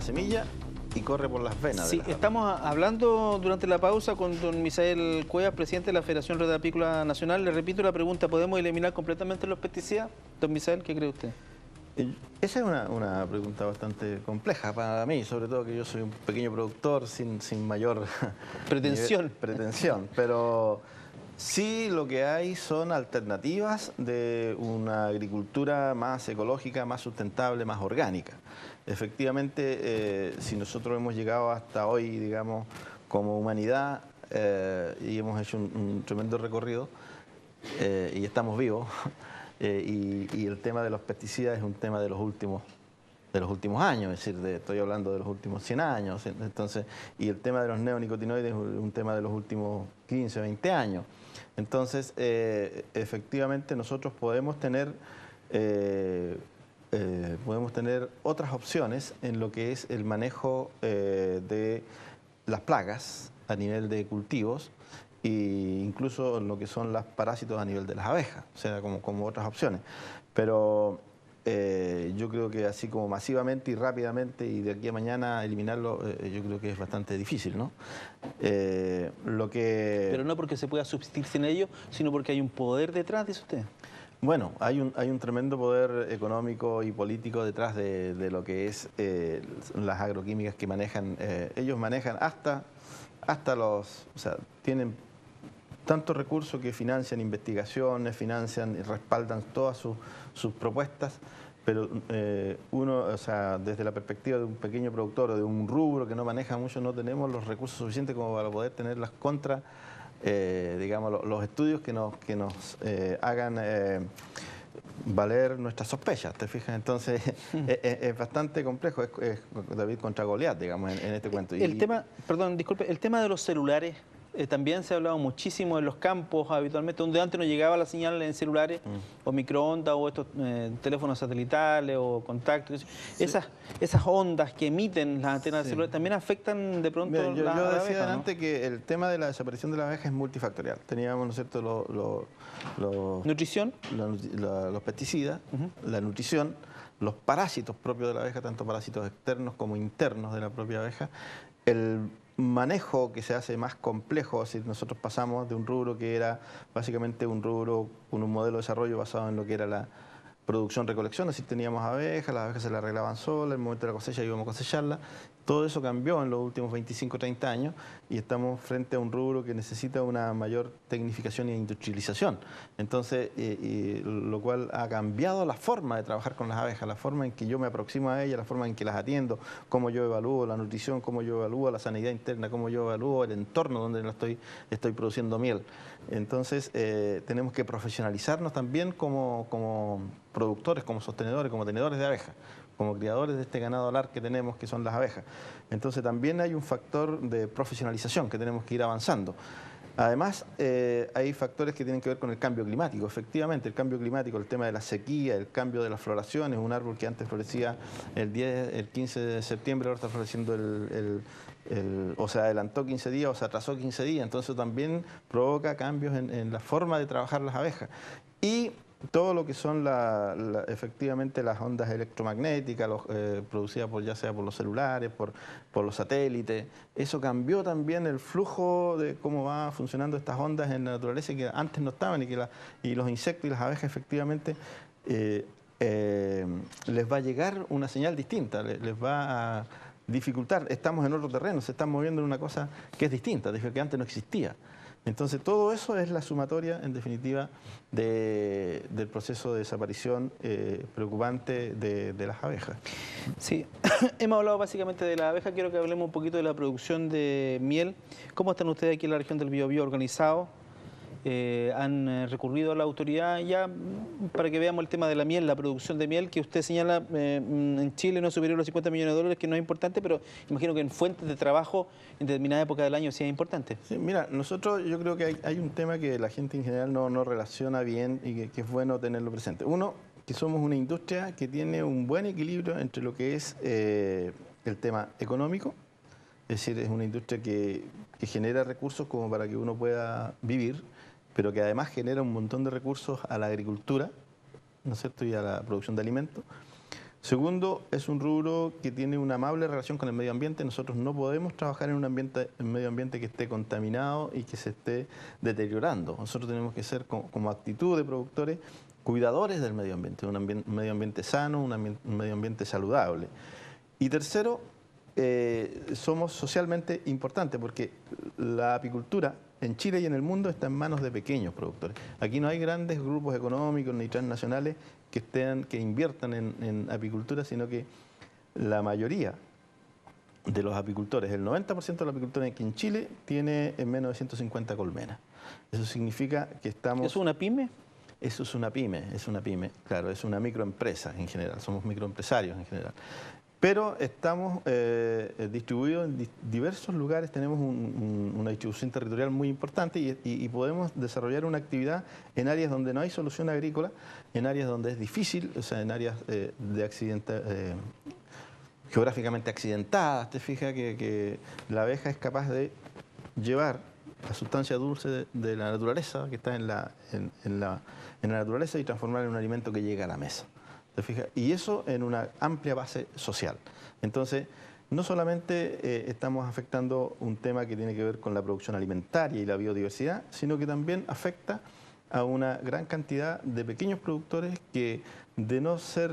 la semilla y corre por las venas. Sí, estamos hablando durante la pausa con don Misael Cuevas, presidente de la Federación Rueda Apícola Nacional. Le repito la pregunta, ¿podemos eliminar completamente los pesticidas? Don Misael, ¿qué cree usted? Esa es una pregunta bastante compleja para mí, sobre todo que yo soy un pequeño productor sin mayor pretensión, pero sí lo que hay son alternativas de una agricultura más ecológica, más sustentable, más orgánica. Efectivamente, si nosotros hemos llegado hasta hoy, digamos, como humanidad y hemos hecho un tremendo recorrido y estamos vivos, y el tema de los pesticidas es un tema de los últimos años, es decir, estoy hablando de los últimos 100 años, entonces, y el tema de los neonicotinoides es un tema de los últimos 15, 20 años. Entonces, efectivamente nosotros podemos tener otras opciones en lo que es el manejo de las plagas a nivel de cultivos, e incluso en lo que son los parásitos a nivel de las abejas, o sea, como otras opciones. Pero yo creo que así como masivamente y rápidamente y de aquí a mañana eliminarlo, yo creo que es bastante difícil, ¿no? Pero no porque se pueda subsistir sin ello, sino porque hay un poder detrás, dice usted. Bueno, hay un tremendo poder económico y político detrás de lo que es las agroquímicas que manejan. Ellos manejan hasta los... O sea, tienen tantos recursos que financian investigaciones, financian y respaldan todas sus propuestas, pero uno, o sea, desde la perspectiva de un pequeño productor o de un rubro que no maneja mucho, no tenemos los recursos suficientes como para poder tener las digamos, los estudios que nos hagan valer nuestras sospechas, ¿te fijas? Entonces es bastante complejo, es David contra Goliat, digamos, en este cuento. El tema, perdón, disculpe, el tema de los celulares también se ha hablado muchísimo en los campos habitualmente, donde antes no llegaba la señal en celulares o microondas o estos teléfonos satelitales o contactos. Sí. Esas ondas que emiten las antenas de celulares también afectan de pronto. Mira, yo decía antes, ¿no?, que el tema de la desaparición de la abeja es multifactorial. Teníamos, ¿no es cierto?, nutrición, los pesticidas, la nutrición, los parásitos propios de la abeja, tanto parásitos externos como internos de la propia abeja, el manejo que se hace más complejo. Si nosotros pasamos de un rubro que era básicamente un rubro con un modelo de desarrollo basado en lo que era la producción-recolección, es decir, teníamos abejas, las abejas se las arreglaban solas, en el momento de la cosecha íbamos a cosecharla. Todo eso cambió en los últimos 25 o 30 años y estamos frente a un rubro que necesita una mayor tecnificación e industrialización. Entonces, lo cual ha cambiado la forma de trabajar con las abejas, la forma en que yo me aproximo a ellas, la forma en que las atiendo, cómo yo evalúo la nutrición, cómo yo evalúo la sanidad interna, cómo yo evalúo el entorno donde estoy produciendo miel. Entonces, tenemos que profesionalizarnos también como productores, como sostenedores, como tenedores de abejas, como criadores de este ganado alar que tenemos, que son las abejas. Entonces también hay un factor de profesionalización que tenemos que ir avanzando. Además, hay factores que tienen que ver con el cambio climático. Efectivamente, el cambio climático, el tema de la sequía, el cambio de las floraciones, un árbol que antes florecía el 15 de septiembre, ahora está floreciendo o se adelantó 15 días o se atrasó 15 días. Entonces también provoca cambios en la forma de trabajar las abejas. Y todo lo que son efectivamente las ondas electromagnéticas producidas ya sea por los celulares, por los satélites, eso cambió también el flujo de cómo va funcionando estas ondas en la naturaleza que antes no estaban y los insectos y las abejas efectivamente les va a llegar una señal distinta, les va a dificultar. Estamos en otro terreno, se están moviendo en una cosa que es distinta, que antes no existía. Entonces, todo eso es la sumatoria, en definitiva, del proceso de desaparición preocupante de las abejas. Sí, hemos hablado básicamente de la abeja, quiero que hablemos un poquito de la producción de miel. ¿Cómo están ustedes aquí en la región del Biobío organizados? Han recurrido a la autoridad ya para que veamos el tema de la miel, la producción de miel, que usted señala en Chile no es superior a los 50 millones de dólares, que no es importante, pero imagino que en fuentes de trabajo en determinada época del año sí es importante. Sí, mira, yo creo que hay un tema que la gente en general no relaciona bien y que es bueno tenerlo presente. Uno, que somos una industria que tiene un buen equilibrio entre lo que es el tema económico, es decir, es una industria que genera recursos como para que uno pueda vivir, pero que además genera un montón de recursos a la agricultura, ¿no es cierto?, y a la producción de alimentos, Segundo, es un rubro que tiene una amable relación con el medio ambiente. Nosotros no podemos trabajar en un medio ambiente que esté contaminado y que se esté deteriorando. Nosotros tenemos que ser, como actitud de productores, cuidadores del medio ambiente, un medio ambiente sano, un medio ambiente saludable. Y tercero, somos socialmente importantes porque la apicultura en Chile y en el mundo está en manos de pequeños productores. Aquí no hay grandes grupos económicos ni transnacionales que inviertan en apicultura, sino que la mayoría de los apicultores, el 90% de los apicultores aquí en Chile tiene menos de 150 colmenas. Eso significa que estamos... ¿Es una pyme? Eso es una pyme, claro, es una microempresa en general, somos microempresarios en general. Pero estamos distribuidos en diversos lugares, tenemos una distribución territorial muy importante y podemos desarrollar una actividad en áreas donde no hay solución agrícola, en áreas donde es difícil, o sea, en áreas geográficamente accidentadas. Te fijas que la abeja es capaz de llevar la sustancia dulce de la naturaleza, que está en la naturaleza, y transformarla en un alimento que llega a la mesa. ¿Te fijas? Y eso en una amplia base social. Entonces, no solamente estamos afectando un tema que tiene que ver con la producción alimentaria y la biodiversidad, sino que también afecta a una gran cantidad de pequeños productores que, de no ser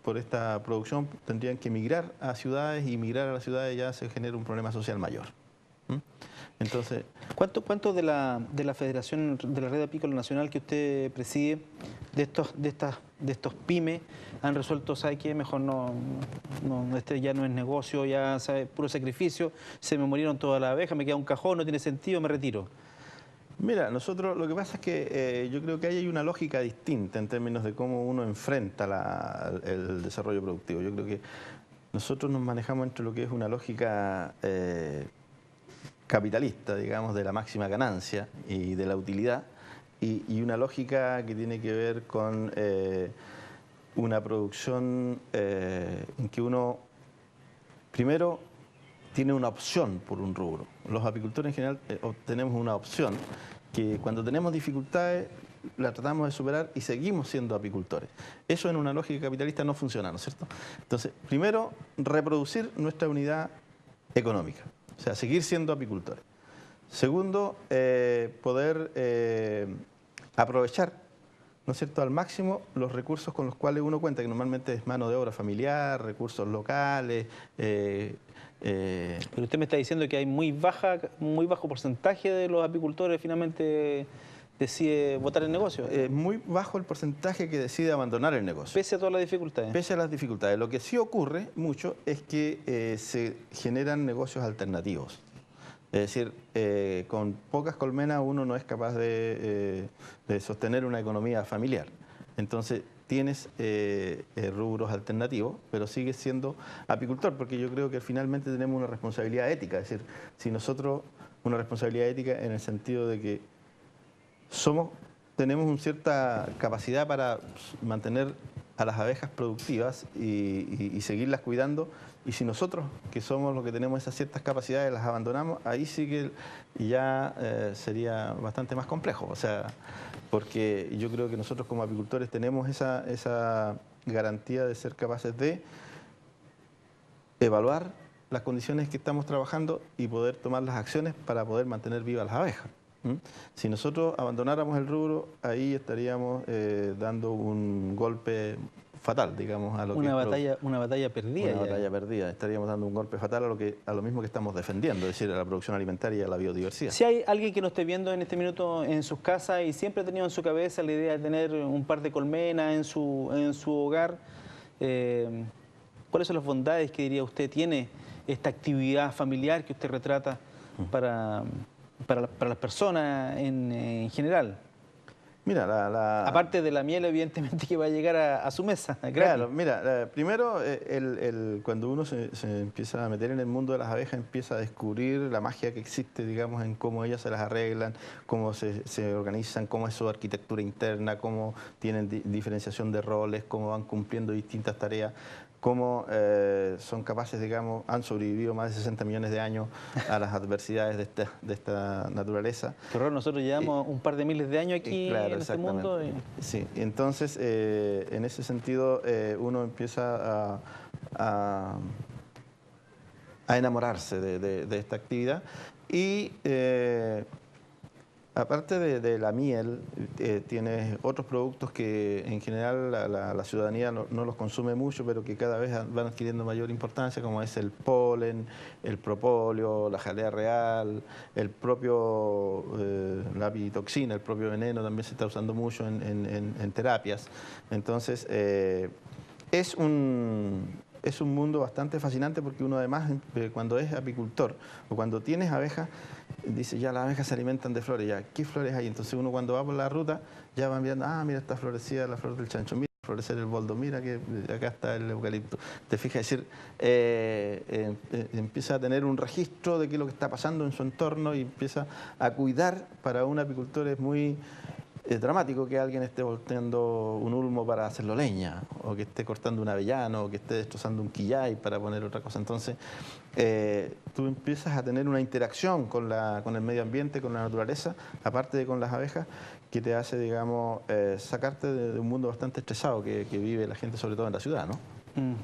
por esta producción, tendrían que migrar a ciudades, y migrar a las ciudades ya se genera un problema social mayor. Entonces, ¿Cuánto de la Federación de la Red Apícola Nacional que usted preside, de estos pymes, han resuelto, ¿sabe qué? Mejor este ya no es negocio, ya sabe, puro sacrificio, se me murieron todas las abejas, me queda un cajón, no tiene sentido, me retiro? mira, nosotros lo que pasa es que yo creo que ahí hay una lógica distinta en términos de cómo uno enfrenta el desarrollo productivo. Yo creo que nosotros nos manejamos entre lo que es una lógica capitalista, digamos, de la máxima ganancia y de la utilidad, y una lógica que tiene que ver con una producción en que uno, primero, tiene una opción por un rubro. Los apicultores en general tenemos una opción que, cuando tenemos dificultades, la tratamos de superar y seguimos siendo apicultores. Eso en una lógica capitalista no funciona, ¿no es cierto? Entonces, primero, reproducir nuestra unidad económica. O sea, seguir siendo apicultores. Segundo, poder aprovechar, ¿no es cierto?, al máximo los recursos con los cuales uno cuenta, que normalmente es mano de obra familiar, recursos locales. Pero usted me está diciendo que hay muy bajo porcentaje de los apicultores finalmente decide botar el negocio. Muy bajo el porcentaje que decide abandonar el negocio. Pese a todas las dificultades. Pese a las dificultades. Lo que sí ocurre mucho es que se generan negocios alternativos. Es decir, con pocas colmenas uno no es capaz de sostener una economía familiar. Entonces tienes rubros alternativos, pero sigues siendo apicultor, porque yo creo que finalmente tenemos una responsabilidad ética. Es decir, si nosotros, una responsabilidad ética en el sentido de que tenemos una cierta capacidad para mantener a las abejas productivas y seguirlas cuidando, y si nosotros, que somos los que tenemos esas ciertas capacidades, las abandonamos, ahí sí que ya sería bastante más complejo. O sea, porque yo creo que nosotros como apicultores tenemos esa garantía de ser capaces de evaluar las condiciones que estamos trabajando y poder tomar las acciones para poder mantener vivas las abejas. Si nosotros abandonáramos el rubro, ahí estaríamos dando un golpe fatal, digamos, a lo una batalla perdida. Una batalla perdida. Estaríamos dando un golpe fatal a lo mismo que estamos defendiendo, es decir, a la producción alimentaria y a la biodiversidad. Si hay alguien que nos esté viendo en este minuto en sus casas y siempre ha tenido en su cabeza la idea de tener un par de colmenas en su hogar, ¿cuáles son las bondades que, diría usted, tiene esta actividad familiar que usted retrata para las personas en general? Mira, aparte de la miel, evidentemente, que va a llegar a su mesa. Claro, mira, primero, cuando uno se empieza a meter en el mundo de las abejas, empieza a descubrir la magia que existe, digamos, en cómo ellas se las arreglan, cómo se organizan, cómo es su arquitectura interna, cómo tienen diferenciación de roles, cómo van cumpliendo distintas tareas, cómo son capaces, digamos, han sobrevivido más de 60 millones de años a las adversidades de esta naturaleza. Qué horror, nosotros llevamos un par de miles de años aquí. Claro, en este mundo. Sí, entonces en ese sentido uno empieza a enamorarse de esta actividad y aparte de la miel, tienes otros productos que en general la ciudadanía no los consume mucho, pero que cada vez van adquiriendo mayor importancia, como es el polen, el propóleo, la jalea real, el propio la apitoxina, el propio veneno también se está usando mucho en terapias. Entonces, es un mundo bastante fascinante porque uno además cuando es apicultor o cuando tienes abejas, dice ya las abejas se alimentan de flores, ya, ¿qué flores hay? Entonces uno cuando va por la ruta ya van viendo, mira está florecida la flor del chancho, mira florecer el boldo, mira que acá está el eucalipto. Te fijas, es decir, empieza a tener un registro de qué es lo que está pasando en su entorno y empieza a cuidar. Para un apicultor es muy dramático que alguien esté volteando un ulmo para hacerlo leña, o que esté cortando un avellano, o que esté destrozando un quillay para poner otra cosa. Entonces, tú empiezas a tener una interacción con el medio ambiente, con la naturaleza, aparte de con las abejas, que te hace, digamos, sacarte de un mundo bastante estresado que vive la gente, sobre todo en la ciudad, ¿no?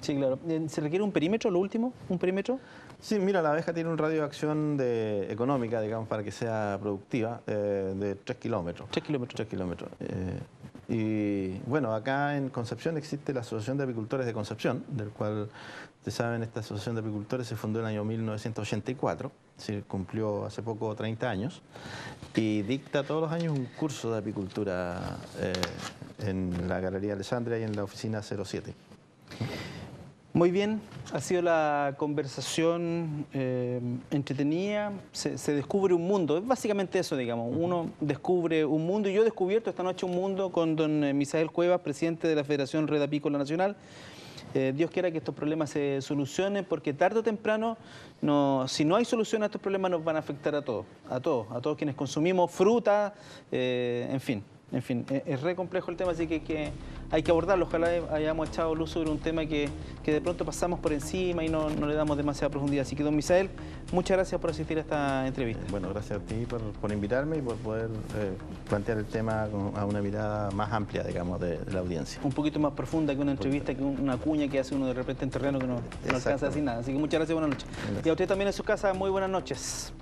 Sí, claro. ¿Se requiere un perímetro, lo último? ¿Un perímetro? Sí, mira, la abeja tiene un radio de acción económica, digamos, para que sea productiva, de 3 kilómetros. 3 kilómetros. 3 kilómetros. Y bueno, acá en Concepción existe la Asociación de Apicultores de Concepción, del cual, ustedes saben, esta Asociación de Apicultores se fundó en el año 1984, se cumplió hace poco 30 años, y dicta todos los años un curso de apicultura en la Galería Alessandria y en la oficina 07. Muy bien, ha sido la conversación entretenida, se descubre un mundo, es básicamente eso, digamos, uno descubre un mundo, y yo he descubierto esta noche un mundo con don Misael Cuevas, presidente de la Federación Red Apícola Nacional. Dios quiera que estos problemas se solucionen, porque tarde o temprano, si no hay solución a estos problemas, nos van a afectar a todos quienes consumimos fruta, en fin, es re complejo el tema, así que hay que abordarlo. Ojalá hayamos echado luz sobre un tema que de pronto pasamos por encima y no le damos demasiada profundidad. Así que, don Misael, muchas gracias por asistir a esta entrevista. Bueno, gracias a ti por invitarme y por poder plantear el tema a una mirada más amplia, digamos, de la audiencia. Un poquito más profunda que una entrevista, que una cuña que hace uno de repente en terreno que no alcanza a decir nada. Así que muchas gracias, buenas noches. Gracias. Y a usted también en su casa, muy buenas noches.